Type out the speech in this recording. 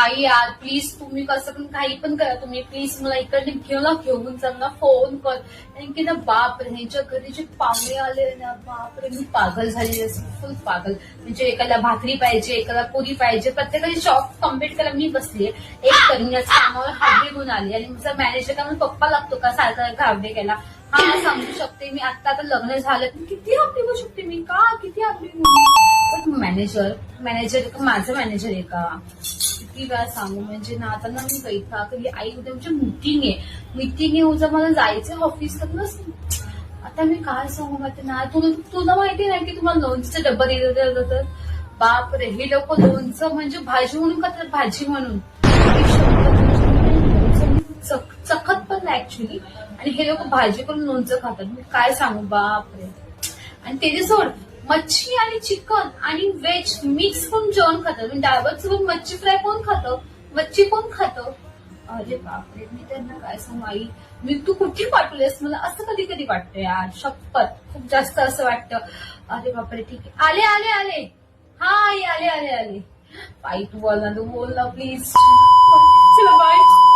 आई यार प्लीज तुम्ही कसं पण काही पण करा, तुम्ही प्लीज मला इकडे घेऊन जा ना, फोन कर. कारण की ना बाप रे, ह्यांच्या घरी जे पाहुणे आले ना, बाप रे मी पागल झालेली असते, फुल पागल. म्हणजे एकाला भाकरी पाहिजे, एकाला पुरी पाहिजे, प्रत्येकाची शॉप कम्प्लीट करायला मी बसलीये. एक कन्याच कामावर हाडे घेऊन आली आणि तुमचा मॅनेजर का मला पप्पा लागतो का सारखा घाबडे गेला. हा सांगू शकते मी, आता लग्न झालं किती हप्ते होऊ शकते मी, का किती हप्ते. मॅनेजर माझं मॅनेजर आहे का, किती वेळा सांगू. म्हणजे ना आता ना मी बैठा कधी आई उद्या म्हणजे मीटिंग आहे उद्या, मला जायचं ऑफिसला ना. आता मी काय सांगू माहिती ना, तुला माहिती नाही की तुम्हाला लोणचं डब्बा दिलं जातं. बाप रे, हे लोक लोणचं म्हणजे भाजी म्हणून खातात, भाजी म्हणून. चखत पण नाही ऍक्च्युली, आणि हे लोक भाजी करून लोणचं खातात. मी काय सांगू बाप रे. आणि त्याचे सोड, मच्छी आणि चिकन आणि व्हेज मिक्स करून जेवण खातात. म्हणजे डाळभात मच्छी फ्राय कोण खातं, मच्छी कोण खातं. अरे बापरे, मी त्यांना काय सांगू आई, मी तू कुठे पाठवलेस मला, असं कधी कधी वाटतं यार, शपथ खूप जास्त असं वाटतं. अरे बापरे ठीक आहे, आले आले आले, हा आई आले आले आले. आई तू बोल ना प्लीज. चला बाय.